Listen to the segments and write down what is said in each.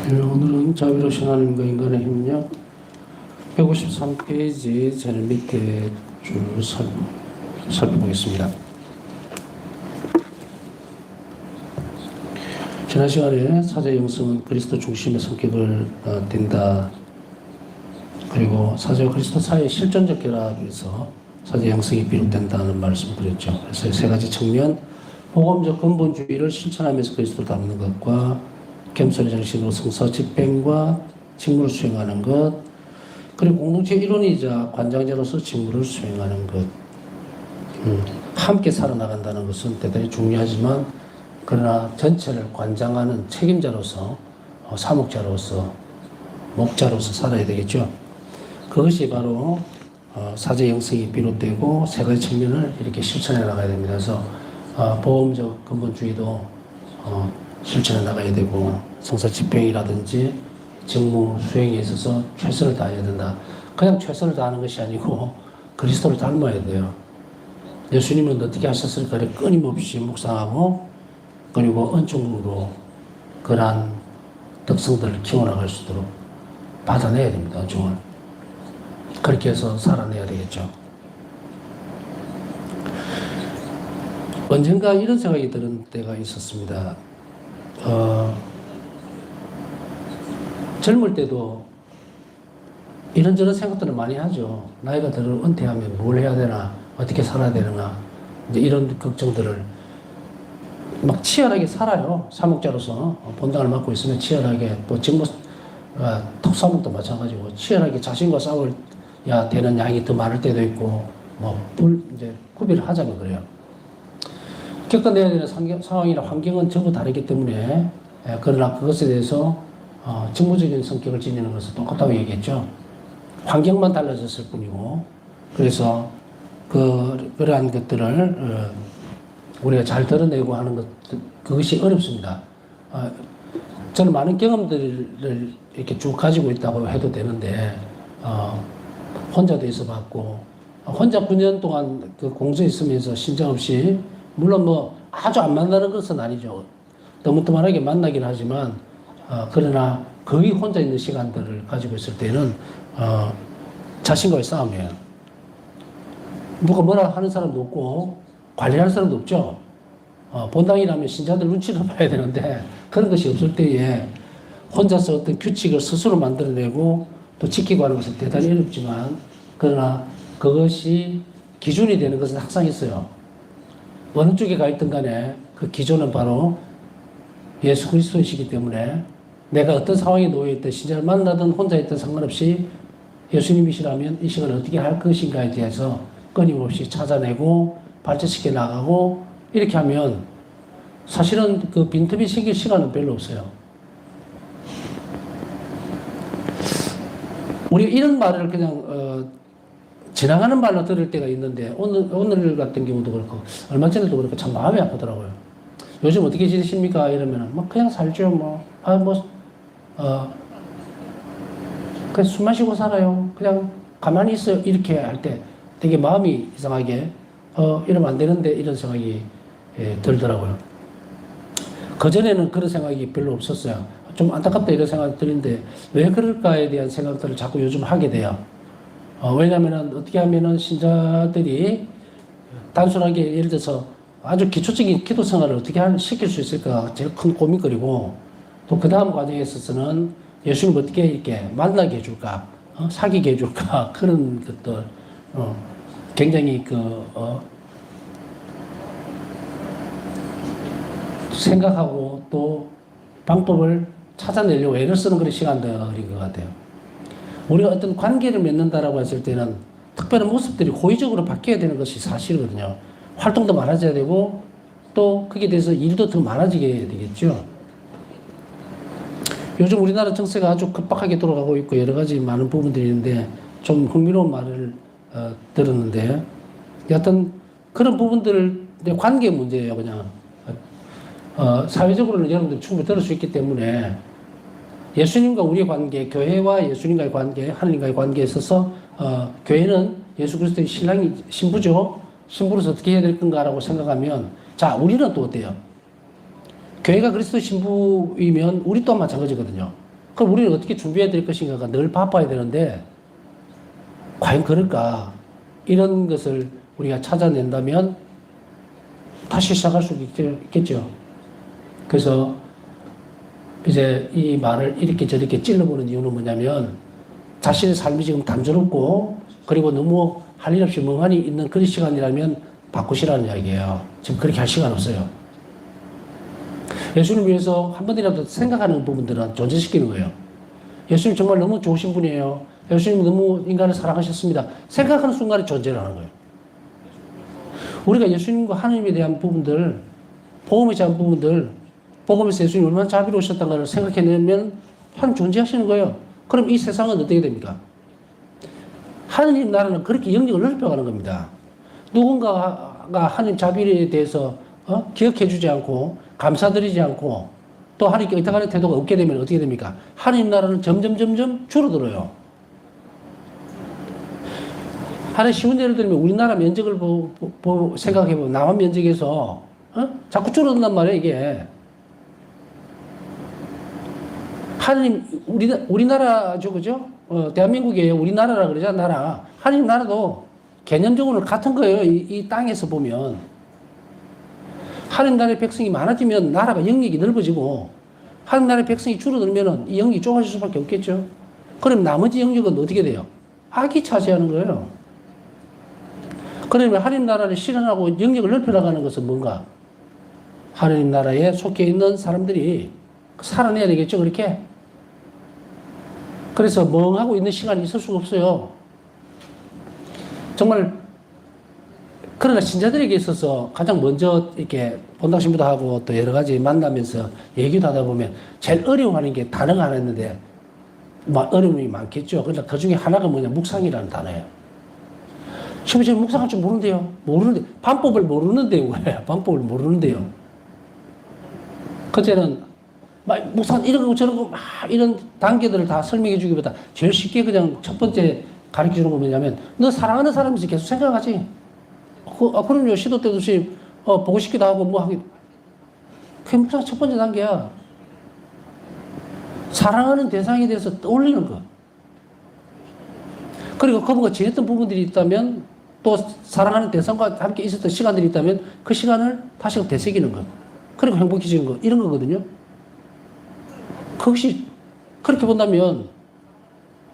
네, 오늘은 자비로우신 하나님과 인간의 협력 153페이지 제일 밑에 줄 살펴보겠습니다. 지난 시간에 사제 영성은 그리스도 중심의 성격을 띈다. 그리고 사제와 그리스도 사이의 실존적 결합에서 사제 영성이 비롯된다는 말씀을 드렸죠. 그래서 세 가지 측면, 복음적 근본주의를 실천하면서 그리스도를 닮는 것과 겸손의 정신으로 성사 집행과 직무를 수행하는 것, 그리고 공동체 일원이자 관장자로서 직무를 수행하는 것. 함께 살아나간다는 것은 대단히 중요하지만 그러나 전체를 관장하는 책임자로서 사목자로서 목자로서 살아야 되겠죠. 그것이 바로 사제 영성이 비롯되고 세 가지 측면을 이렇게 실천해 나가야 됩니다. 그래서 보험적 근본주의도 실천해 나가야 되고 성사 집행이라든지 직무 수행에 있어서 최선을 다해야 된다. 그냥 최선을 다하는 것이 아니고 그리스도를 닮아야 돼요. 예수님은 어떻게 하셨을까를 끊임없이 묵상하고 그리고 은총으로 그러한 특성들을 키워나갈 수 있도록 받아내야 됩니다. 은총을. 그렇게 해서 살아내야 되겠죠. 언젠가 이런 생각이 드는 때가 있었습니다. 젊을 때도 이런저런 생각들을 많이 하죠. 나이가 들어 은퇴하면 뭘 해야 되나, 어떻게 살아야 되나, 이제 이런 걱정들을 막 치열하게 살아요. 사목자로서 본당을 맡고 있으면 치열하게, 또 직무 특사목도 마찬가지고 치열하게 자신과 싸워야 되는 양이 더 많을 때도 있고, 이제 구비를 하자면 그래요. 겪어내야 되는 상황이나 환경은 전부 다르기 때문에, 그러나 그것에 대해서 직무적인 성격을 지니는 것은 똑같다고 얘기했죠. 환경만 달라졌을 뿐이고, 그래서 그러한 것들을 우리가 잘 드러내고 하는 것, 그것이 어렵습니다. 저는 많은 경험들을 이렇게 쭉 가지고 있다고 해도 되는데, 혼자도 있어 봤고, 혼자 9년 동안 그 공소에 있으면서 심장 없이, 물론 아주 안 만나는 것은 아니죠. 뜨문뜨문하게 만나긴 하지만, 그러나 거의 혼자 있는 시간들을 가지고 있을 때는, 자신과의 싸움이에요. 누가 뭐라 하는 사람도 없고, 관리하는 사람도 없죠. 본당이라면 신자들 눈치를 봐야 되는데, 그런 것이 없을 때에 혼자서 어떤 규칙을 스스로 만들어내고 또 지키고 하는 것은 대단히 어렵지만, 그러나 그것이 기준이 되는 것은 항상 있어요. 어느 쪽에 가 있든 간에 그 기준은 바로 예수 그리스도이시기 때문에 내가 어떤 상황에 놓여 있든 신자를 만나든 혼자 있든 상관없이 예수님이시라면 이 시간을 어떻게 할 것인가에 대해서 끊임없이 찾아내고 발전시켜 나가고 이렇게 하면 사실은 그 빈틈이 생길 시간은 별로 없어요. 우리가 이런 말을 그냥 지나가는 말로 들을 때가 있는데 오늘 같은 경우도 그렇고 얼마 전에도 그렇고 참 마음이 아프더라고요. 요즘 어떻게 지내십니까? 이러면은 그냥 살죠. 그냥 술 마시고 살아요. 그냥 가만히 있어요. 이렇게 할 때 되게 마음이 이상하게 이러면 안 되는데 이런 생각이 들더라고요. 그전에는 그런 생각이 별로 없었어요. 좀 안타깝다 이런 생각이 드는데 왜 그럴까에 대한 생각들을 자꾸 요즘 하게 돼요. 왜냐면은 어떻게 하면은 신자들이 단순하게 예를 들어서 아주 기초적인 기도 생활을 어떻게 시킬 수 있을까 제일 큰 고민거리고 또 그 다음 과정에 있어서는 예수님 어떻게 이렇게 만나게 해줄까, 사귀게 해줄까 그런 것들 굉장히 생각하고 또 방법을 찾아내려고 애를 쓰는 그런 시간들인 것 같아요. 우리가 어떤 관계를 맺는다라고 했을 때는 특별한 모습들이 고의적으로 바뀌어야 되는 것이 사실이거든요. 활동도 많아져야 되고 또 거기에 대해서 일도 더 많아지게 되겠죠. 요즘 우리나라 정세가 아주 급박하게 돌아가고 있고 여러 가지 많은 부분들이 있는데 좀 흥미로운 말을 들었는데 여하튼 그런 부분들을 관계 문제예요. 그냥 사회적으로는 여러분들이 충분히 들을 수 있기 때문에 예수님과 우리의 관계, 교회와 예수님과의 관계, 하나님과의 관계에 있어서 교회는 예수 그리스도의 신부죠. 신부로서 어떻게 해야 될 건가라고 생각하면 자, 우리는 또 어때요? 교회가 그리스도 신부이면 우리 또한 마찬가지거든요. 그럼 우리는 어떻게 준비해야 될 것인가가 늘 바빠야 되는데, 과연 그럴까? 이런 것을 우리가 찾아낸다면 다시 시작할 수 있겠죠. 그래서 이제 이 말을 이렇게 저렇게 찔러보는 이유는 뭐냐면, 자신의 삶이 지금 단조롭고, 그리고 너무 할 일 없이 멍하니 있는 그런 시간이라면 바꾸시라는 이야기예요. 지금 그렇게 할 시간 없어요. 예수님을 위해서 한 번이라도 생각하는 부분들은 존재시키는 거예요. 예수님 정말 너무 좋으신 분이에요. 예수님 너무 인간을 사랑하셨습니다. 생각하는 순간에 존재를 하는 거예요. 우리가 예수님과 하나님에 대한 부분들, 복음에 대한 부분들, 복음에서 예수님이 얼마나 자비로우셨다는 걸 생각해내면 하나님 존재하시는 거예요. 그럼 이 세상은 어떻게 됩니까? 하나님 나라는 그렇게 영역을 넓혀가는 겁니다. 누군가가 하나님 자비에 대해서 기억해주지 않고 감사드리지 않고 또 하나님께 의탁하는 태도가 없게 되면 어떻게 됩니까? 하나님 나라는 점점 줄어들어요. 하나 쉬운 예를 들면 우리나라 면적을 생각해보면 남한 면적에서 자꾸 줄어든단 말이에요, 이게. 하나님, 우리나라죠, 그죠? 대한민국이에요. 우리나라라 그러잖아, 나라. 하나님 나라도 개념적으로는 같은 거예요, 이 땅에서 보면. 하나님 나라의 백성이 많아지면 나라가 영역이 넓어지고, 하나님 나라의 백성이 줄어들면 이 영역이 좁아질 수밖에 없겠죠. 그럼 나머지 영역은 어떻게 돼요? 악이 차지하는 거예요. 그러면 하나님 나라를 실현하고 영역을 넓혀나가는 것은 뭔가? 하나님 나라에 속해 있는 사람들이 살아내야 되겠죠, 그렇게? 그래서 멍하고 있는 시간이 있을 수가 없어요. 정말, 그러나 신자들에게 있어서 가장 먼저 이렇게 본당신부도 하고 또 여러 가지 만나면서 얘기도 하다 보면 제일 어려워하는 게 단어가 하나 있는데, 어려움이 많겠죠. 그러나 그 중에 하나가 뭐냐, 묵상이라는 단어예요. 지금 묵상할 줄 모르는데요. 반법을 모르는데요. 반법을 모르는데요. 그때는 묵상 이런 거 저런 거 막 이런 단계들을 다 설명해 주기보다 제일 쉽게 그냥 첫 번째 가르쳐 주는 거 뭐냐면, 너 사랑하는 사람이지 계속 생각하지. 그럼요. 시도 때도 없이 보고 싶기도 하고 뭐 하기. 그게 묵상 첫 번째 단계야. 사랑하는 대상에 대해서 떠올리는 거. 그리고 그분과 지냈던 부분들이 있다면, 또 사랑하는 대상과 함께 있었던 시간들이 있다면 그 시간을 다시 되새기는 것. 그리고 행복해지는 것. 이런 거거든요. 그것이 그렇게 본다면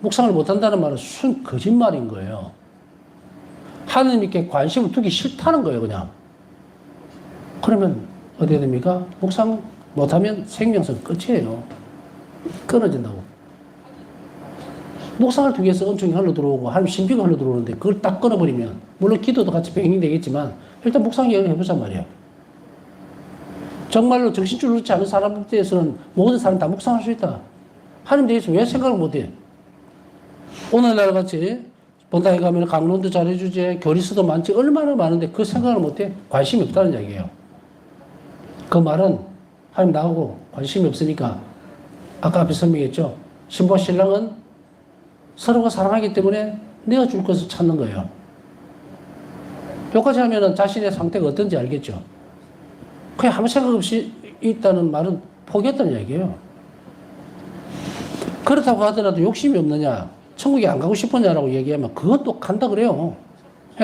묵상을 못한다는 말은 순 거짓말인 거예요. 하나님께 관심을 두기 싫다는 거예요, 그냥. 그러면 어떻게 됩니까? 묵상 못하면 생명선 끝이에요. 끊어진다고. 묵상을 통해서 은총이 흘러들어오고 하나님 신비가 흘러들어오는데 그걸 딱 끊어버리면, 물론 기도도 같이 병행되겠지만 일단 묵상 해보자 말이에요. 정말로 정신줄을 놓지 않은 사람에 대해서는 모든 사람 다 묵상할 수 있다. 하나님 대해서 왜 생각을 못해? 오늘날 같이 본당에 가면 강론도 잘해주지, 교리서도 많지, 얼마나 많은데 그 생각을 못해? 관심이 없다는 얘기예요. 그 말은 하나님 나하고 관심이 없으니까, 아까 앞에 설명했죠. 신부와 신랑은 서로가 사랑하기 때문에 내가 줄 것을 찾는 거예요. 여기까지 하면은 자신의 상태가 어떤지 알겠죠. 그냥 아무 생각 없이 있다는 말은 포기했다는 얘기예요. 그렇다고 하더라도 욕심이 없느냐, 천국에 안 가고 싶었냐라고 얘기하면 그것도 간다 그래요.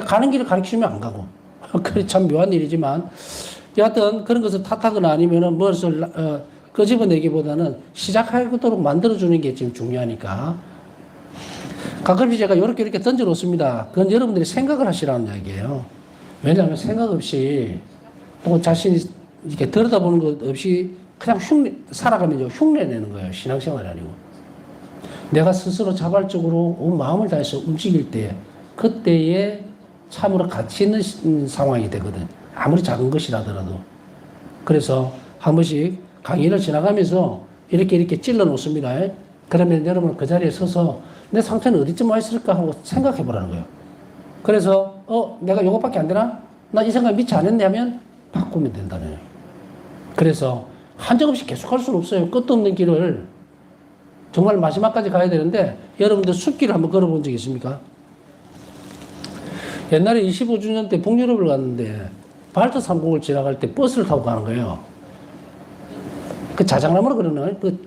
가는 길을 가르치면 안 가고. 그래 참 묘한 일이지만, 여하튼 그런 것을 탓하거나 아니면은 무엇을 끄집어내기보다는 시작하도록 만들어주는 게 지금 중요하니까. 가끔씩 제가 이렇게 던져놓습니다. 그건 여러분들이 생각을 하시라는 이야기예요. 왜냐하면 생각 없이 또 자신이 이렇게 들여다보는 것 없이 그냥 살아가면 흉내내는 거예요. 신앙생활이 아니고. 내가 스스로 자발적으로 온 마음을 다해서 움직일 때, 그때에 참으로 가치 있는 상황이 되거든. 아무리 작은 것이라더라도. 그래서 한 번씩 강의를 지나가면서 이렇게 찔러 놓습니다. 그러면 여러분 그 자리에 서서 내 상태는 어디쯤 와 있을까 하고 생각해 보라는 거예요. 그래서 내가 이것밖에 안 되나? 나 이 생각 미처 안 했네 하면 바꾸면 된다는 거예요. 그래서 한정없이 계속 할 수는 없어요. 끝도 없는 길을 정말 마지막까지 가야 되는데, 여러분들 숲길을 한번 걸어본 적 있습니까? 옛날에 25주년 때 북유럽을 갔는데 발트 상공을 지나갈 때 버스를 타고 가는 거예요. 그 자작나무로 그러는 그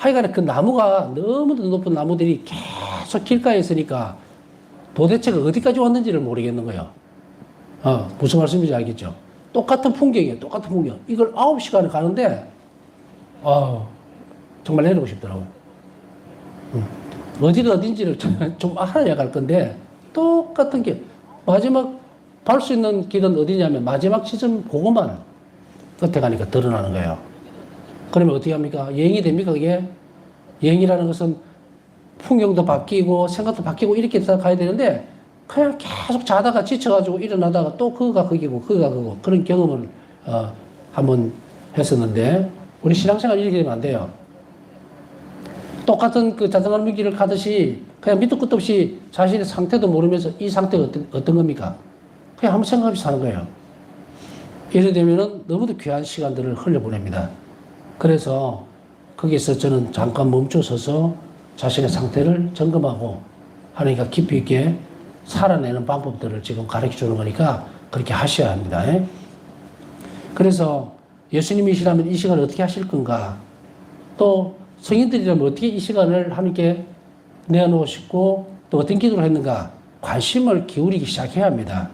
하여간에 그 나무가 너무도 높은 나무들이 계속 길가에 있으니까 도대체가 어디까지 왔는지를 모르겠는 거예요. 무슨 말씀인지 알겠죠? 똑같은 풍경이에요. 똑같은 풍경. 이걸 9시간을 가는데, 정말 내리고 싶더라고요. 어디가 어딘지를 좀 알아야 갈 건데, 똑같은 길. 마지막 갈 수 있는 길은 어디냐면, 마지막 지점 그것만 끝에 가니까 드러나는 거예요. 그러면 어떻게 합니까? 여행이 됩니까, 그게? 여행이라는 것은 풍경도 바뀌고, 생각도 바뀌고, 이렇게 가야 되는데, 그냥 계속 자다가 지쳐가지고 일어나다가 또 그거가 거기고, 그거가 그거고, 그런 경험을, 한번 했었는데, 우리 신앙생활 이렇게 되면 안 돼요. 똑같은 그 자전거 길을 가듯이, 그냥 밑도 끝도 없이 자신의 상태도 모르면서 이 상태가 어떤 겁니까? 그냥 아무 생각 없이 사는 거예요. 이래 되면은 너무도 귀한 시간들을 흘려보냅니다. 그래서 거기서 저는 잠깐 멈춰서서 자신의 상태를 점검하고 하니까 깊이 있게 살아내는 방법들을 지금 가르쳐 주는 거니까 그렇게 하셔야 합니다. 그래서 예수님이시라면 이 시간을 어떻게 하실 건가? 또 성인들이라면 어떻게 이 시간을 하나님께 내어놓으시고 또 어떤 기도를 했는가? 관심을 기울이기 시작해야 합니다.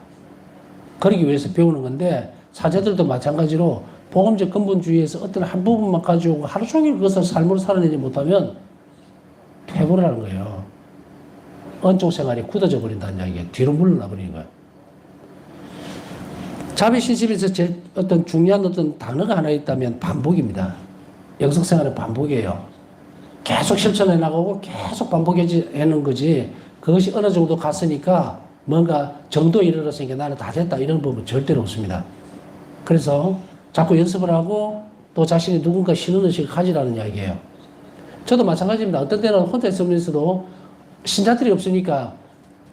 그러기 위해서 배우는 건데 사제들도 마찬가지로 복음적 근본주의에서 어떤 한 부분만 가지고 하루 종일 그것을 삶으로 살아내지 못하면 퇴보라는 거예요. 언쪽 생활이 굳어져 버린다는 이야기예요. 뒤로 물러나 버리는 거예요. 자비신심에서 제일 어떤 중요한 어떤 단어가 하나 있다면 반복입니다. 영성 생활의 반복이에요. 계속 실천해 나가고 계속 반복해내는 거지 그것이 어느 정도 갔으니까 뭔가 정도에 이르렀으니까 나는 다 됐다 이런 부분은 절대로 없습니다. 그래서 자꾸 연습을 하고 또 자신이 누군가 신혼의식을 가지라는 이야기예요. 저도 마찬가지입니다. 어떤 때는 혼자 있으면서도 신자들이 없으니까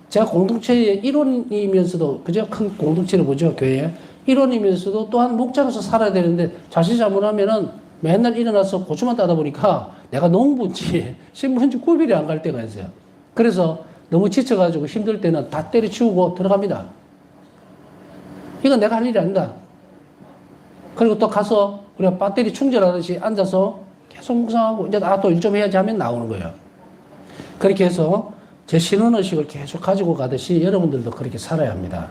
제가 공동체의 일원이면서도 그저 큰 공동체를 보죠. 교회에. 일원이면서도 또한 목자로서 살아야 되는데 자신 잘못하면은 맨날 일어나서 고추만 따다 보니까 내가 농부인지 신부인지 구별이 안 갈 때가 있어요. 그래서 너무 지쳐가지고 힘들 때는 다 때려치우고 들어갑니다. 이건 내가 할 일이 아니다. 그리고 또 가서 우리가 배터리 충전하듯이 앉아서 계속 묵상하고 이제 또 일 좀 해야지 하면 나오는 거예요. 그렇게 해서 제 신혼의식을 계속 가지고 가듯이 여러분들도 그렇게 살아야 합니다.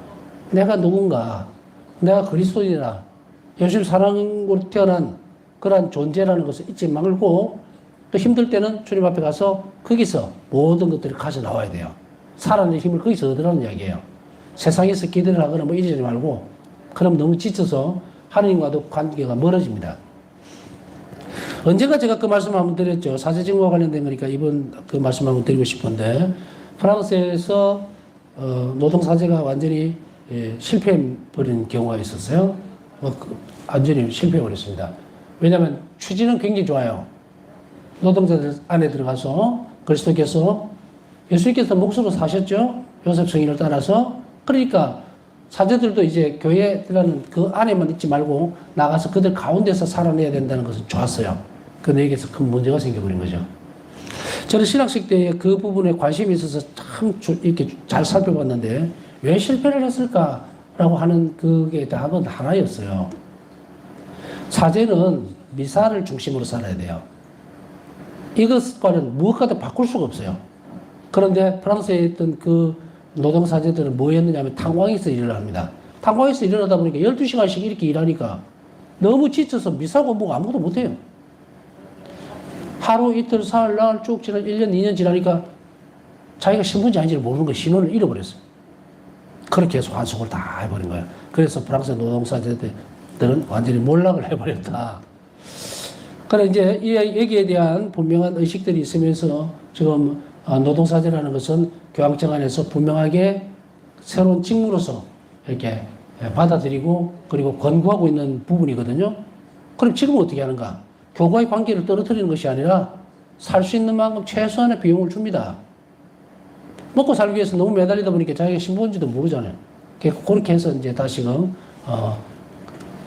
내가 누군가, 내가 그리스도인이라 예수를 사랑으로 태어난 그러한 존재라는 것을 잊지 말고 또 힘들 때는 주님 앞에 가서 거기서 모든 것들을 가져 나와야 돼요. 살아내는 힘을 거기서 얻으라는 이야기예요. 세상에서 기대를 하거나 뭐 이러지 말고 그럼 너무 지쳐서 하나님과도 관계가 멀어집니다. 언젠가 제가 그 말씀 한번 드렸죠. 사제증과 관련된 거니까 이번 그 말씀 한번 드리고 싶은데 프랑스에서 노동사제가 완전히 실패해버린 경우가 있었어요. 완전히 실패해버렸습니다. 왜냐하면 취지는 굉장히 좋아요. 노동자들 안에 들어가서 그리스도께서 예수님께서 목숨을 사셨죠. 요셉 성인을 따라서. 그러니까 사제들도 이제 교회에 들어가는 그 안에만 있지 말고 나가서 그들 가운데서 살아내야 된다는 것은 좋았어요. 그런데 여기서 큰 문제가 생겨버린 거죠. 저는 신학식 때 그 부분에 관심이 있어서 참 이렇게 잘 살펴봤는데 왜 실패를 했을까라고 하는 그게 답은 하나였어요. 사제는 미사를 중심으로 살아야 돼요. 이것과는 무엇과도 바꿀 수가 없어요. 그런데 프랑스에 있던 그 노동사제들은 뭐 했느냐면 탄광에서 일을 합니다. 탄광에서 일을 하다 보니까 12시간씩 이렇게 일하니까 너무 지쳐서 미사 공부가 아무것도 못해요. 하루, 이틀, 사흘, 나흘 쭉 지나 1년, 2년 지나니까 자기가 신분지 아닌지를 모르는 거예요. 신원을 잃어버렸어요. 그렇게 해서 환속을 다 해버린 거예요. 그래서 프랑스 노동사제들은 완전히 몰락을 해버렸다. 그래, 이제 여기에 대한 분명한 의식들이 있으면서 지금 노동사제라는 것은 교황청 안에서 분명하게 새로운 직무로서 이렇게 받아들이고 그리고 권고하고 있는 부분이거든요. 그럼 지금 어떻게 하는가? 교과의 관계를 떨어뜨리는 것이 아니라 살 수 있는 만큼 최소한의 비용을 줍니다. 먹고 살기 위해서 너무 매달리다 보니까 자기가 신부인지도 모르잖아요. 그렇게 해서 이제 다시금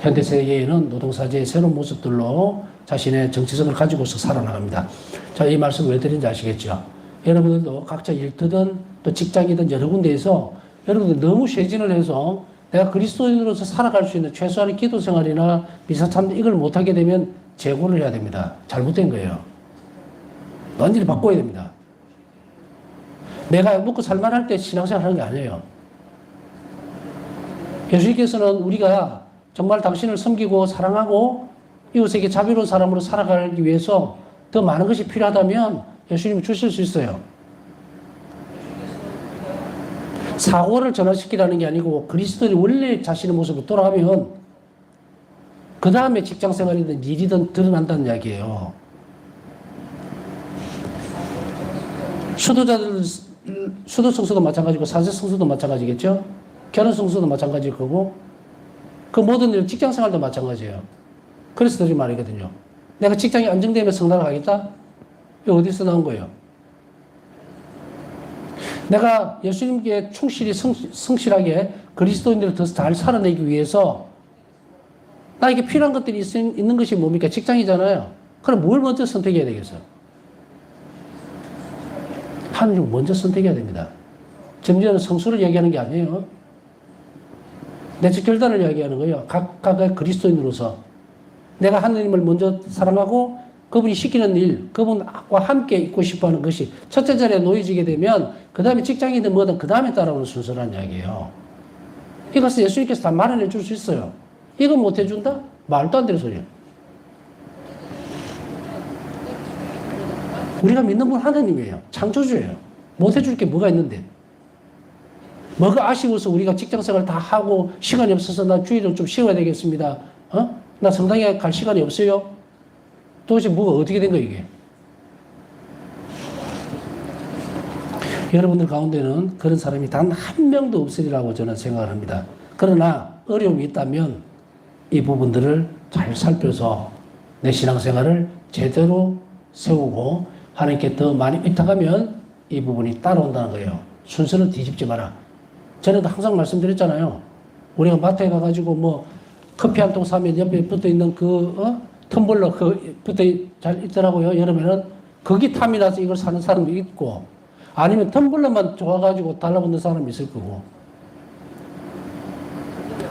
현대세계에는 노동사제의 새로운 모습들로 자신의 정체성을 가지고서 살아나갑니다. 자, 이 말씀 왜 드린지 아시겠죠? 여러분들도 각자 일터든 또 직장이든 여러 군데에서 여러분들 너무 쇄진을 해서 내가 그리스도인으로서 살아갈 수 있는 최소한의 기도 생활이나 미사참 이걸 못하게 되면 재고를 해야 됩니다. 잘못된 거예요. 완전히 바꿔야 됩니다. 내가 먹고 살만할 때 신앙생활 하는 게 아니에요. 예수님께서는 우리가 정말 당신을 섬기고 사랑하고 이웃에게 자비로운 사람으로 살아가기 위해서 더 많은 것이 필요하다면 예수님이 주실 수 있어요. 사고를 전환시키라는 게 아니고 그리스도의 원래 자신의 모습으로 돌아가면 그 다음에 직장생활이든 일이든 드러난다는 이야기예요. 수도 성수도 마찬가지고 사제 성수도 마찬가지겠죠. 결혼 성수도 마찬가지일 거고 그 모든 일 직장생활도 마찬가지예요. 그래서 드린 말이거든요. 내가 직장이 안정되면 성당을 가겠다? 이거 어디서 나온 거예요? 내가 예수님께 충실히 성실하게 그리스도인들을 더 잘 살아내기 위해서 나에게 필요한 것들이 있는 것이 뭡니까? 직장이잖아요. 그럼 뭘 먼저 선택해야 되겠어요? 하나님을 먼저 선택해야 됩니다. 점지는 성수를 얘기하는 게 아니에요. 내적 결단을 이야기하는 거예요. 각각의 그리스도인으로서 내가 하나님을 먼저 사랑하고 그분이 시키는 일, 그분과 함께 있고 싶어하는 것이 첫째 자리에 놓여지게 되면 그 다음에 직장이든 뭐든 그 다음에 따라오는 순서란 이야기예요. 이것을 예수님께서 다 마련해 줄 수 있어요. 이거 못 해준다? 말도 안 되는 소리예요. 우리가 믿는 분 하나님이에요. 창조주예요. 못 해줄 게 뭐가 있는데. 뭐가 아쉬워서 우리가 직장생활 다 하고 시간이 없어서 나 주일은 좀 쉬어야 되겠습니다. 나 성당에 갈 시간이 없어요. 도대체 뭐가 어떻게 된 거야 이게. 여러분들 가운데는 그런 사람이 단 한 명도 없으리라고 저는 생각을 합니다. 그러나 어려움이 있다면 이 부분들을 잘 살펴서 내 신앙생활을 제대로 세우고 하나님께 더 많이 의탁하면 이 부분이 따라온다는 거예요. 순서를 뒤집지 마라. 전에도 항상 말씀드렸잖아요. 우리가 마트에 가가지고 뭐 커피 한 통 사면 옆에 붙어 있는 텀블러 붙어 잘 있더라고요. 여름에는 거기 탐이 나서 이걸 사는 사람도 있고 아니면 텀블러만 좋아가지고 달라붙는 사람이 있을 거고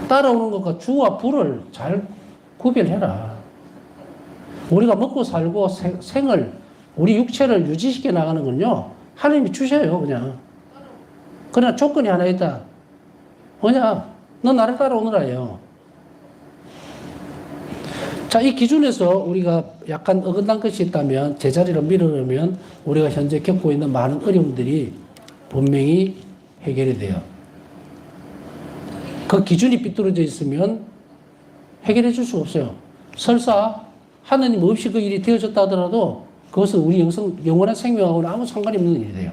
따라오는 것과 주와 부를 잘 구별해라. 우리가 먹고 살고 생을 우리 육체를 유지시켜 나가는 건요 하나님이 주셔요. 그냥. 그러나 조건이 하나 있다. 뭐냐? 너 나를 따라오느라요. 자, 이 기준에서 우리가 약간 어긋난 것이 있다면 제자리로 밀어넣으면 우리가 현재 겪고 있는 많은 어려움들이 분명히 해결이 돼요. 그 기준이 삐뚤어져 있으면 해결해 줄 수가 없어요. 설사 하느님 없이 그 일이 되어졌다 하더라도 그것은 우리 영원한 생명하고는 아무 상관이 없는 일이 돼요.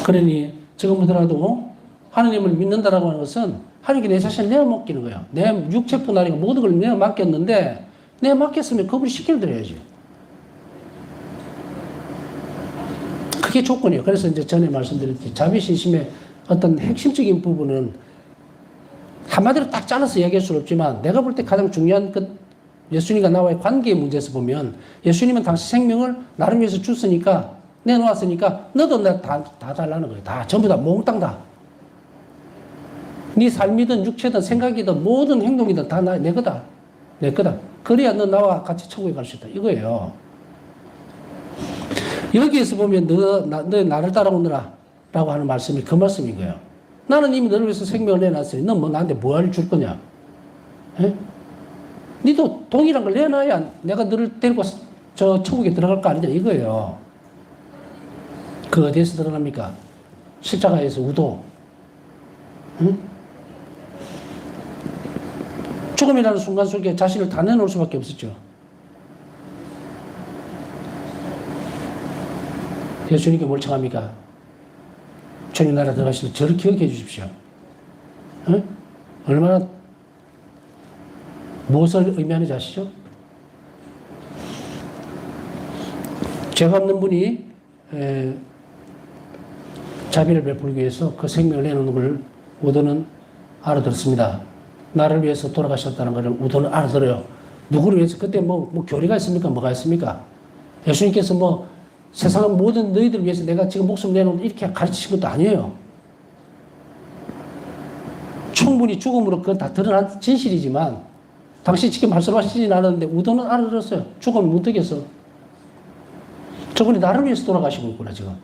그러니 지금부터라도 하느님을 믿는다라고 하는 것은 하나님께 내 자신을 내어맡기는 거예요. 내 육체뿐 아니고 모든 걸 내어 맡겼는데 내가 맡겼으면 그분이 시켜드려야지. 그게 조건이에요. 그래서 이제 전에 말씀드렸듯이 자비신심의 어떤 핵심적인 부분은 한마디로 딱 잘라서 얘기할 수는 없지만 내가 볼 때 가장 중요한 그 예수님과 나와의 관계의 문제에서 보면 예수님은 당시 생명을 나를 위해서 줬으니까 내놓았으니까 너도 내가 다 달라는 거예요. 다 전부 다 몽땅 다. 네 삶이든 육체든 생각이든 모든 행동이든 다 내 거다. 내 거다. 그래야 너 나와 같이 천국에 갈 수 있다. 이거예요. 여기에서 보면 너 나를 따라오느라 라고 하는 말씀이 그 말씀인 거예요. 나는 이미 너를 위해서 생명을 내놨으니 너 뭐 나한테 뭘 줄 거냐? 에? 니도 동일한 걸 내놔야 내가 너를 데리고 저 천국에 들어갈 거 아니냐 이거예요. 그 어디에서 드러납니까? 십자가에서 우도. 응? 죽음이라는 순간 속에 자신을 다 내놓을 수밖에 없었죠. 예수님께 뭘 청합니까? 주님 나라 들어가실 때 저를 기억해 주십시오. 응? 얼마나 무엇을 의미하는지 아시죠? 죄가 없는 분이 자비를 베풀기 위해서 그 생명을 내놓는 걸 우도는 알아들었습니다. 나를 위해서 돌아가셨다는 것을 우도는 알아들어요. 누구를 위해서? 그때 뭐 교리가 있습니까? 뭐가 있습니까? 예수님께서 뭐 세상 모든 너희들을 위해서 내가 지금 목숨 내놓는다 이렇게 가르치신 것도 아니에요. 충분히 죽음으로 그건 다 드러난 진실이지만 당신 지금 말씀하시진 않았는데 우도는 알아들었어요. 죽으면 무득에서. 저분이 나를 위해서 돌아가시고 있구나, 지금.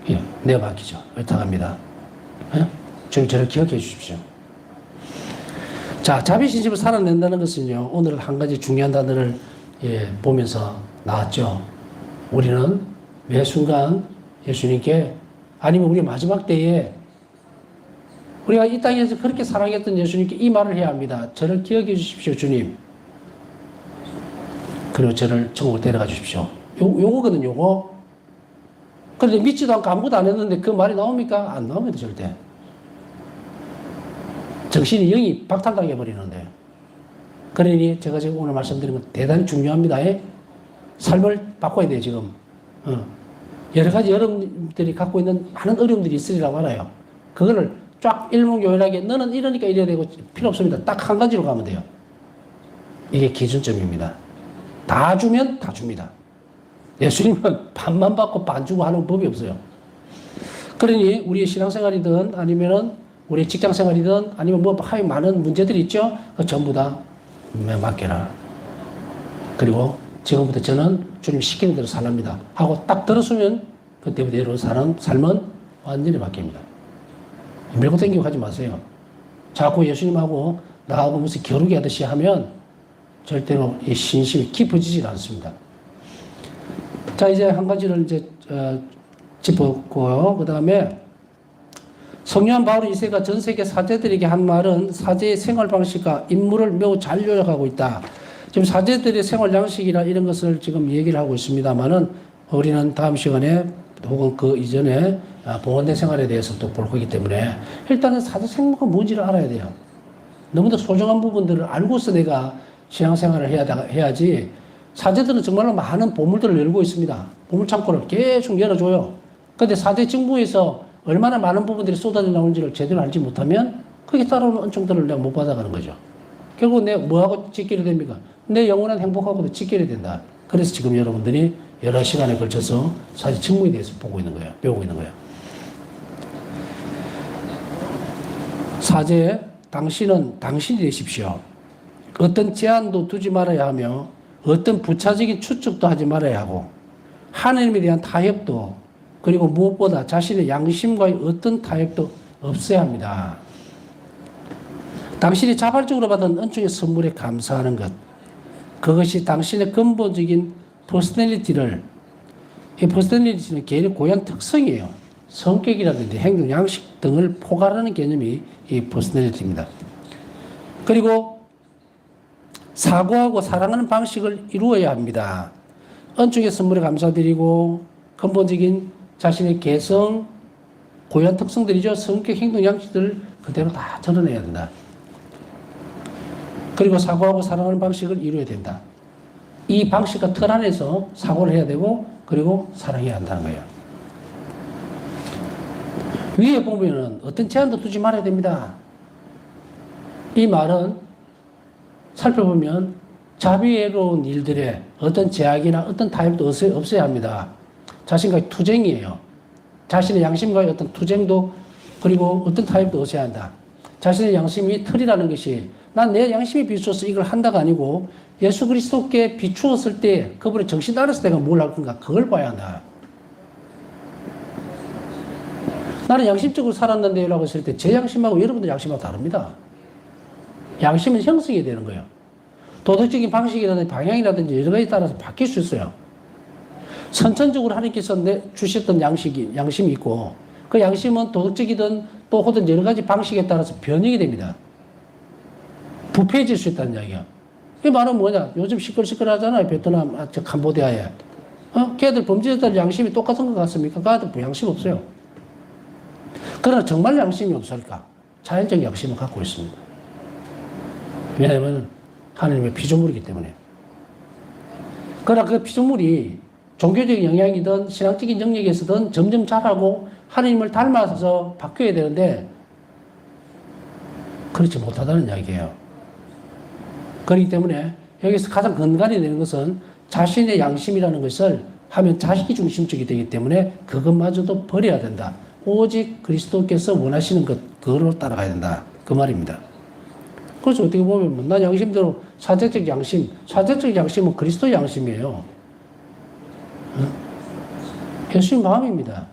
예, 내가 맡기죠. 의탁합니다. 예? 주님, 저를 기억해 주십시오. 자, 자비신심을 살아낸다는 것은요, 오늘 한 가지 중요한 단어를 보면서 나왔죠. 우리는 매 순간 예수님께, 아니면 우리 마지막 때에 우리가 이 땅에서 그렇게 사랑했던 예수님께 이 말을 해야 합니다. 저를 기억해 주십시오, 주님. 그리고 저를 천국으로 데려가 주십시오. 요거거든요, 요거. 그런데 믿지도 않고 아무것도 안 했는데 그 말이 나옵니까? 안 나옵니다, 절대. 정신이 영이 박탈당해 버리는데. 그러니 제가 지금 오늘 말씀드린 건 대단히 중요합니다. 삶을 바꿔야 돼요, 지금. 여러 가지 여러분들이 갖고 있는 많은 어려움들이 있으리라고 알아요. 그거를 쫙 일목요연하게 너는 이러니까 이래야 되고 필요 없습니다. 딱 한 가지로 가면 돼요. 이게 기준점입니다. 다 주면 다 줍니다. 예수님은 반만 받고 반 주고 하는 법이 없어요. 그러니 우리의 신앙생활이든 아니면은 우리 직장생활이든 아니면 뭐 많은 문제들이 있죠. 전부 다 맡겨라. 그리고 지금부터 저는 주님 시키는 대로 살랍니다 하고 딱 들었으면 그때부터 사는 삶은 완전히 바뀝니다. 밀고 당기고 하지 마세요. 자꾸 예수님하고 나하고 무슨 겨루기 하듯이 하면 절대로 이 신심이 깊어지질 않습니다. 자, 이제 한 가지를 이제 짚었고요. 그 다음에 성령한 바울 2세가 전 세계 사제들에게 한 말은 사제의 생활 방식과 임무를 매우 잘 요약하고 있다. 지금 사제들의 생활 양식이나 이런 것을 지금 얘기를 하고 있습니다만은 우리는 다음 시간에 혹은 그 이전에 봉헌대 생활에 대해서 또 볼 거기 때문에 일단은 사제 생활가 뭔지를 알아야 돼요. 너무나 소중한 부분들을 알고서 내가 신앙생활을 해야지. 사제들은 정말로 많은 보물들을 열고 있습니다. 보물창고를 계속 열어줘요. 그런데 사제 직무에서 얼마나 많은 부분들이 쏟아져 나오는지를 제대로 알지 못하면 거기에 따라오는 은총들을 내가 못 받아가는 거죠. 결국 내가 뭐하고 직결이 됩니까? 내 영원한 행복하고도 직결이 된다. 그래서 지금 여러분들이 여러 시간에 걸쳐서 사제 직무에 대해서 보고 있는 거예요. 배우고 있는 거예요. 사제, 당신은 당신이 되십시오. 어떤 제한도 두지 말아야 하며 어떤 부차적인 추측도 하지 말아야 하고 하나님에 대한 타협도 그리고 무엇보다 자신의 양심과의 어떤 타협도 없어야 합니다. 당신이 자발적으로 받은 은총의 선물에 감사하는 것, 그것이 당신의 근본적인 퍼스널리티를, 이 퍼스널리티는 개인의 고유한 특성이에요. 성격이라든지 행동, 양식 등을 포괄하는 개념이 이 퍼스널리티입니다. 그리고 사고하고 사랑하는 방식을 이루어야 합니다. 은총의 선물에 감사드리고 근본적인 자신의 개성, 고유한 특성들이죠. 성격, 행동, 양식들을 그대로 다 드러내야 된다. 그리고 사고하고 사랑하는 방식을 이루어야 된다. 이 방식과 틀 안에서 사고를 해야 되고 그리고 사랑해야 한다는 거예요. 위에 보면은 어떤 제한도 두지 말아야 됩니다. 이 말은 살펴보면 자비로운 일들에 어떤 제약이나 어떤 타협도 없어야 합니다. 자신과의 투쟁이에요. 자신의 양심과의 어떤 투쟁도 그리고 어떤 타협도 없어야 한다. 자신의 양심이 틀이라는 것이 난 내 양심에 비추어서 이걸 한다가 아니고 예수 그리스도께 비추었을 때 그분의 정신 아래서 내가 뭘 할 건가 그걸 봐야 한다. 나는 양심적으로 살았는데 라고 했을 때 제 양심하고 여러분들 양심하고 다릅니다. 양심은 형성이 되는 거예요. 도덕적인 방식이라든지 방향이라든지 여러 가지에 따라서 바뀔 수 있어요. 선천적으로 하나님께서 주셨던 양심이 있고 그 양심은 도덕적이든 또 혹은 여러 가지 방식에 따라서 변형이 됩니다. 부패해질 수 있다는 이야기야. 이 말은 뭐냐? 요즘 시끌시끌하잖아요. 베트남, 캄보디아에. 걔들 범죄자들 양심이 똑같은 것 같습니까? 그들 양심 없어요. 그러나 정말 양심이 없을까? 자연적 양심을 갖고 있습니다. 왜냐하면 하나님의 피조물이기 때문에. 그러나 그 피조물이 종교적인 영향이든 신앙적인 영역에서든 점점 자라고 하나님을 닮아서 바뀌어야 되는데 그렇지 못하다는 이야기예요. 그렇기 때문에 여기서 가장 근간이 되는 것은 자신의 양심이라는 것을 하면 자기 중심적이 되기 때문에 그것마저도 버려야 된다. 오직 그리스도께서 원하시는 것, 그거로 따라가야 된다. 그 말입니다. 그래서 어떻게 보면 난 양심대로 사제적 양심은 그리스도의 양심이에요. 예수님 마음입니다.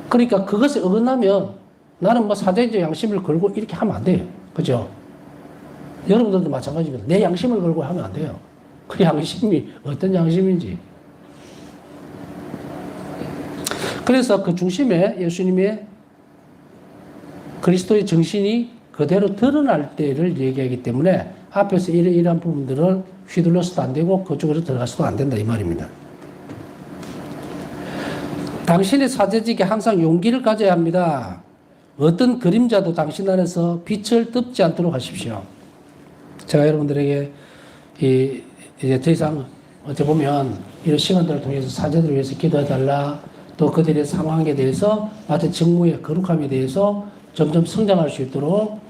그러니까 그것에 어긋나면 나는 뭐 사제적 양심을 걸고 이렇게 하면 안 돼요. 그죠? 여러분들도 마찬가지입니다. 내 양심을 걸고 하면 안 돼요. 그 양심이 어떤 양심인지. 그래서 그 중심에 예수님의 그리스도의 정신이 그대로 드러날 때를 얘기하기 때문에 앞에서 이러한 부분들을 휘둘러서도 안 되고 그쪽으로 들어가서도 안 된다 이 말입니다. 당신의 사제직에 항상 용기를 가져야 합니다. 어떤 그림자도 당신 안에서 빛을 덮지 않도록 하십시오. 제가 여러분들에게 이제 더 이상 어떻게 보면 이런 시간들을 통해서 사제들을 위해서 기도해달라, 또 그들의 상황에 대해서 맡은 직무의 거룩함에 대해서 점점 성장할 수 있도록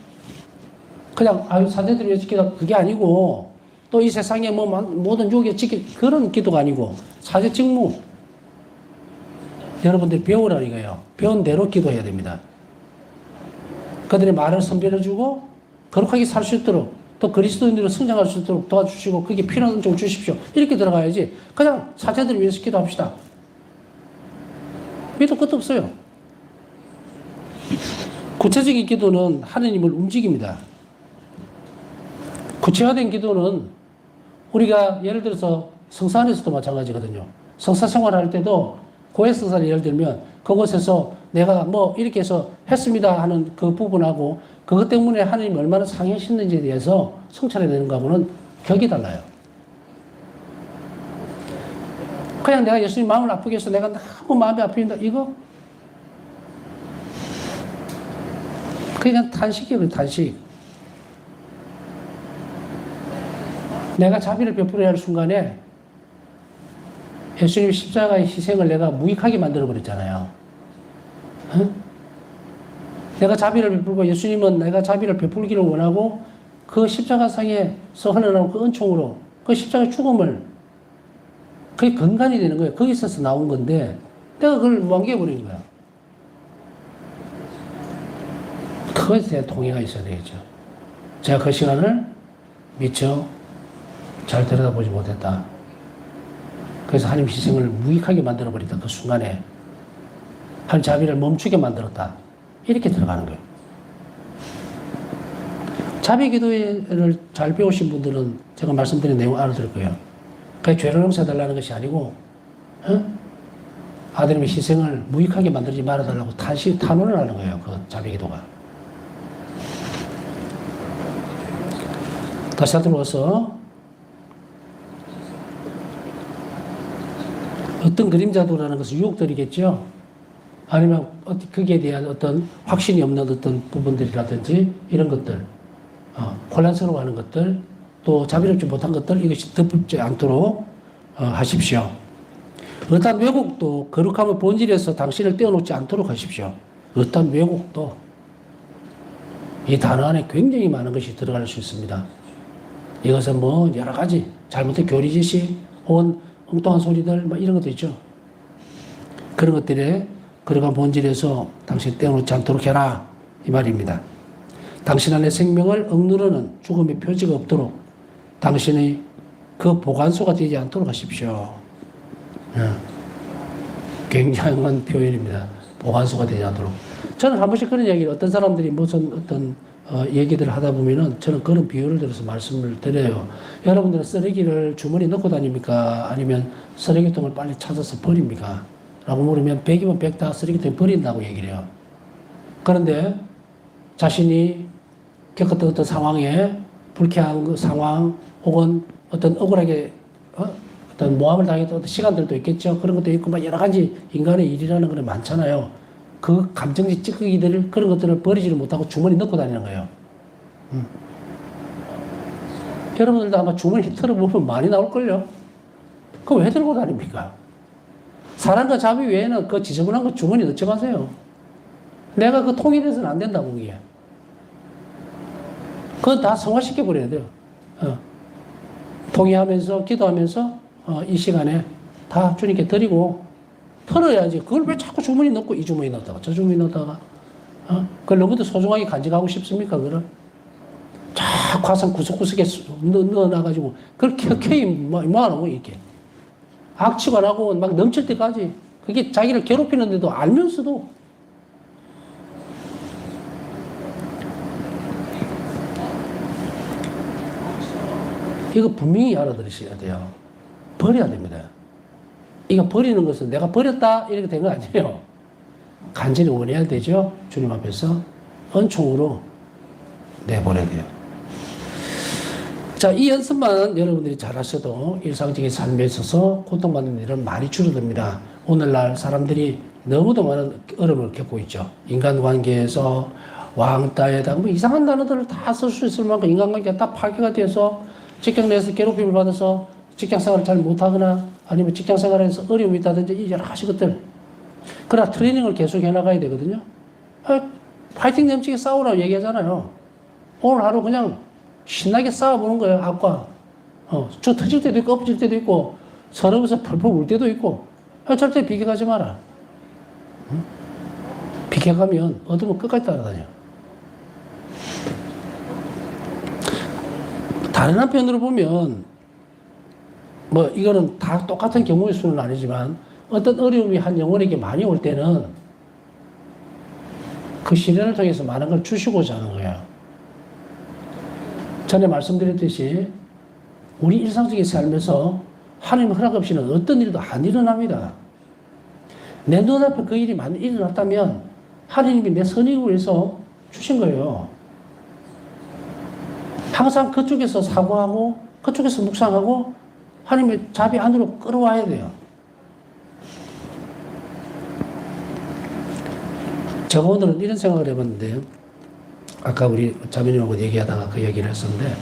그냥 사제들을 위해서 기도, 그게 아니고 또 이 세상에 뭐 모든 유혹에 지킬 그런 기도가 아니고 사제 직무 여러분들이 배우라는 거예요. 배운 대로 기도해야 됩니다. 그들의 말을 선별해주고 거룩하게 살 수 있도록 또 그리스도인으로 성장할 수 있도록 도와주시고 그게 필요한 좀 주십시오. 이렇게 들어가야지 그냥 사제들을 위해서 기도합시다. 밑도 끝도 없어요. 구체적인 기도는 하느님을 움직입니다. 구체화된 기도는 우리가 예를 들어서 성사 안에서도 마찬가지거든요. 성사 생활할 때도 고해 성사를 예를 들면 그곳에서 내가 뭐 이렇게 해서 했습니다 하는 그 부분하고 그것 때문에 하느님이 얼마나 상해하셨는지에 대해서 성찰해야 되는 거하고는 격이 달라요. 그냥 내가 예수님 마음을 아프게 해서 내가 너무 마음이 아프다 이거 그냥 탄식이에요. 탄식. 내가 자비를 베풀어야 할 순간에 예수님 십자가의 희생을 내가 무익하게 만들어버렸잖아요. 응? 내가 자비를 베풀고 예수님은 내가 자비를 베풀기를 원하고 그 십자가상에서 흘러나온 그 은총으로 그 십자가 죽음을 그게 근간이 되는 거예요. 거기서 나온 건데 내가 그걸 무한개해버린 거야. 그것에 대한 동의가 있어야 되겠죠. 제가 그 시간을 미처 잘 들여다보지 못했다. 그래서 하나님 희생을 무익하게 만들어버렸다. 그 순간에 한 자비를 멈추게 만들었다. 이렇게 들어가는 거예요. 자비 기도를 잘 배우신 분들은 제가 말씀드린 내용 알아들을 거예요. 그게 죄를 용서해달라는 것이 아니고 아들님의 희생을 무익하게 만들지 말아달라고 탄원을 하는 거예요. 그 자비 기도가. 다시 들어와서 어떤 그림자도라는 것은 유혹들이겠죠. 아니면 거기에 대한 어떤 확신이 없는 어떤 부분들이라든지 이런 것들, 혼란스러워하는 것들, 또 자비롭지 못한 것들 이것이 덮지 않도록 하십시오. 어떤 왜곡도 거룩함의 본질에서 당신을 떼어놓지 않도록 하십시오. 어떤 왜곡도 이 단어 안에 굉장히 많은 것이 들어갈 수 있습니다. 이것은 뭐 여러 가지 잘못된 교리지식 혹은 엉뚱한 소리들 뭐 이런 것도 있죠. 그런 것들에 거룩한 본질에서 당신 떼어놓지 않도록 해라 이 말입니다. 당신 안에 생명을 억누르는 죽음의 표지가 없도록 당신의 그 보관소가 되지 않도록 하십시오. 굉장한 표현입니다. 보관소가 되지 않도록. 저는 한 번씩 그런 이야기를 어떤 사람들이 무슨 어떤 얘기들을 하다 보면은 저는 그런 비유를 들어서 말씀을 드려요. 여러분들은 쓰레기를 주머니에 넣고 다닙니까? 아니면 쓰레기통을 빨리 찾아서 버립니까? 라고 물으면 100이면 100 다 쓰레기통에 버린다고 얘기를 해요. 그런데 자신이 겪었던 어떤 상황에 불쾌한 그 상황 혹은 어떤 억울하게 어떤 모함을 당했던 어떤 시간들도 있겠죠. 그런 것도 있고 막 여러 가지 인간의 일이라는 건 많잖아요. 그 감정적 찌꺼기들 그런 것들을 버리지를 못하고 주머니 넣고 다니는 거예요. 여러분들도 아마 주머니 털어보면 많이 나올걸요. 그거 왜 들고 다닙니까? 사랑과 자비 외에는 그 지저분한 거 주머니 넣지 마세요. 내가 그 통일해서는 안 된다고 그게. 그건 다 성화시켜버려야 돼요. 통일하면서 기도하면서 이 시간에 다 주님께 드리고 털어야지. 그걸 왜 자꾸 주머니 넣고 이 주머니 넣다가 저 주머니 넣다가 그걸 너무도 소중하게 간직하고 싶습니까? 그걸 막 화상 구석구석에 넣어놔가지고 그걸 켜켜이 뭐하노 이렇게 악취가 나고 막 넘칠 때까지 그게 자기를 괴롭히는데도 알면서도 이거 분명히 알아들으셔야 돼요. 버려야 됩니다. 이거 버리는 것은 내가 버렸다 이렇게 된 거 아니에요. 간절히 원해야 되죠. 주님 앞에서 은총으로 내보내야 돼요. 자, 이 연습만 여러분들이 잘하셔도 일상적인 삶에 있어서 고통받는 일은 많이 줄어듭니다. 오늘날 사람들이 너무도 많은 어려움을 겪고 있죠. 인간관계에서 왕따에다 뭐 이상한 단어들을 다 쓸 수 있을 만큼 인간관계가 다 파괴가 돼서 직장 내에서 괴롭힘을 받아서 직장 생활을 잘 못하거나 아니면 직장 생활에서 어려움이 있다든지 여러 가지 것들. 그러나 트레이닝을 계속 해나가야 되거든요. 파이팅 넘치게 싸우라고 얘기하잖아요. 오늘 하루 그냥 신나게 싸워보는 거예요, 악과. 저 터질 때도 있고, 엎질 때도 있고, 서러워서 펄펄 울 때도 있고. 절대 비켜가지 마라. 응? 비켜가면 어둠은 끝까지 따라다녀. 다른 한편으로 보면, 뭐, 이거는 다 똑같은 경우의 수는 아니지만, 어떤 어려움이 한 영혼에게 많이 올 때는 그 시련을 통해서 많은 걸 주시고자 하는 거예요. 전에 말씀드렸듯이 우리 일상적인 삶에서 하나님 허락 없이는 어떤 일도 안 일어납니다. 내 눈앞에 그 일이 만약 일어났다면 하나님이 내 선익을 위해서 주신 거예요. 항상 그쪽에서 사고하고 그쪽에서 묵상하고 하나님의 자비 안으로 끌어와야 돼요. 제가 오늘은 이런 생각을 해봤는데요. 아까 우리 자매님하고 얘기하다가 그 얘기를 했었는데,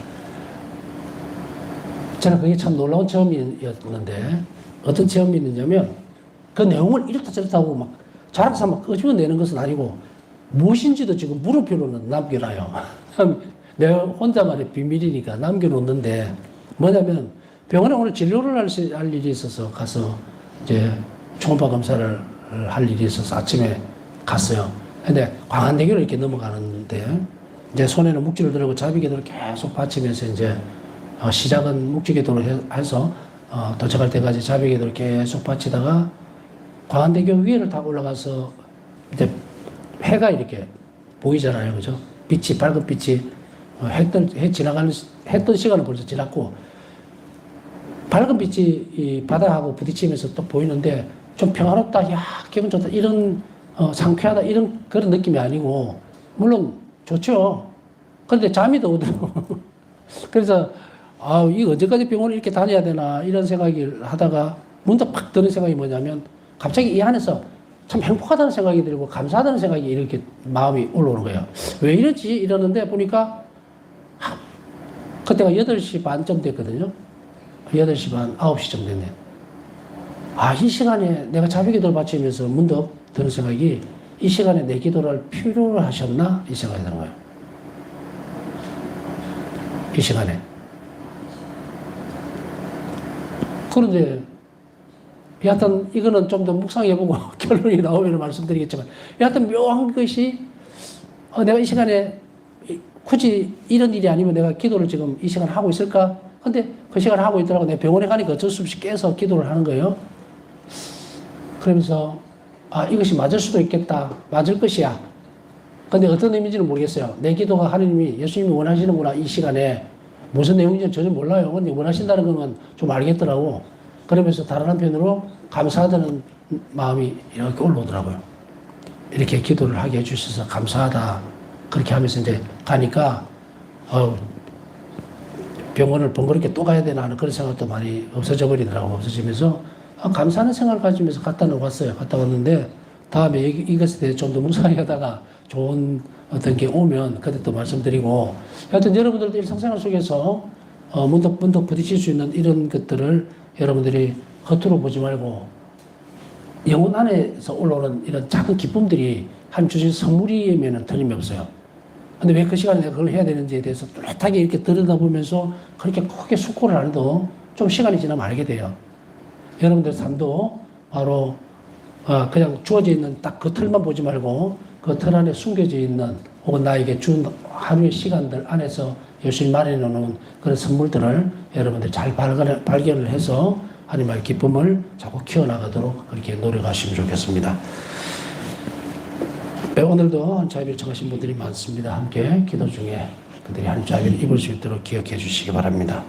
저는 그게 참 놀라운 체험이었는데, 어떤 체험이 있느냐면, 그 내용을 이렇다 저렇다 하고 막, 잘해서 막 끄집어내는 것은 아니고, 무엇인지도 지금 물음표로는 남겨놔요. 내가 혼자만의 비밀이니까 남겨놓는데, 뭐냐면, 병원에 오늘 진료를 할 일이 있어서 가서, 이제, 초음파 검사를 할 일이 있어서 아침에 갔어요. 근데 광안대교를 이렇게 넘어가는데 이제 손에는 묵지를 들고 자비궤도를 계속 받치면서 이제 시작은 묵지궤도를 해서 도착할 때까지 자비궤도를 계속 받치다가 광안대교 위를 타고 올라가서 이제 해가 이렇게 보이잖아요, 그죠? 빛이 밝은 빛이 해 지나가는 했던 시간은 벌써 지났고 밝은 빛이 이 바다하고 부딪히면서 또 보이는데 좀 평화롭다, 야 기분 좋다 이런 상쾌하다 이런 그런 느낌이 아니고 물론 좋죠. 그런데 잠이 더 오더라고. 그래서 이거 언제까지 병원을 이렇게 다녀야 되나 이런 생각을 하다가 문득 팍 드는 생각이 뭐냐면 갑자기 이 안에서 참 행복하다는 생각이 들고 감사하다는 생각이 이렇게 마음이 올라오는 거예요. 왜 이러지 이러는데 보니까 그때가 8시 반쯤 됐거든요. 8시 반, 9시쯤 됐네. 이 시간에 내가 자비기도를 바치면서 문득 드는 생각이 이 시간에 내 기도를 필요로 하셨나? 이 생각이 드는 거예요. 이 시간에. 그런데 여하튼 이거는 좀 더 묵상해보고 결론이 나오면 말씀드리겠지만 여하튼 묘한 것이 내가 이 시간에 굳이 이런 일이 아니면 내가 기도를 지금 이 시간에 하고 있을까? 근데 그 시간에 하고 있더라고. 내가 병원에 가니까 어쩔 수 없이 깨서 기도를 하는 거예요. 그러면서 이것이 맞을 수도 있겠다. 맞을 것이야. 근데 어떤 의미인지는 모르겠어요. 내 기도가 하나님이, 예수님이 원하시는구나. 이 시간에. 무슨 내용인지는 전혀 몰라요. 근데 원하신다는 건 좀 알겠더라고. 그러면서 다른 한편으로 감사하다는 마음이 이렇게 올라오더라고요. 이렇게 기도를 하게 해주셔서 감사하다. 그렇게 하면서 이제 가니까, 병원을 번거롭게 또 가야 되나 하는 그런 생각도 많이 없어져 버리더라고요. 없어지면서 감사하는 생각을 가지면서 갔다 왔어요. 갔다 왔는데 다음에 이것에 대해 좀 더 묵상하다가 좋은 어떤 게 오면 그때 또 말씀드리고 하여튼 여러분들도 일상생활 속에서 문득 부딪힐 수 있는 이런 것들을 여러분들이 겉으로 보지 말고 영혼 안에서 올라오는 이런 작은 기쁨들이 하나님 주신 선물이면은 틀림이 없어요. 근데 왜 그 시간에 내가 그걸 해야 되는지에 대해서 뚜렷하게 이렇게 들여다보면서 그렇게 크게 숙고를 안 해도 좀 시간이 지나면 알게 돼요. 여러분들 삶도 바로 그냥 주어져 있는 딱 그 틀만 보지 말고 그 틀 안에 숨겨져 있는 혹은 나에게 준 하루의 시간들 안에서 열심히 마련해 놓은 그런 선물들을 여러분들이 잘 발견을 해서 하나님의 기쁨을 자꾸 키워나가도록 그렇게 노력하시면 좋겠습니다. 오늘도 한자비를 청하신 분들이 많습니다. 함께 기도 중에 그들이 한자비를 입을 수 있도록 기억해 주시기 바랍니다.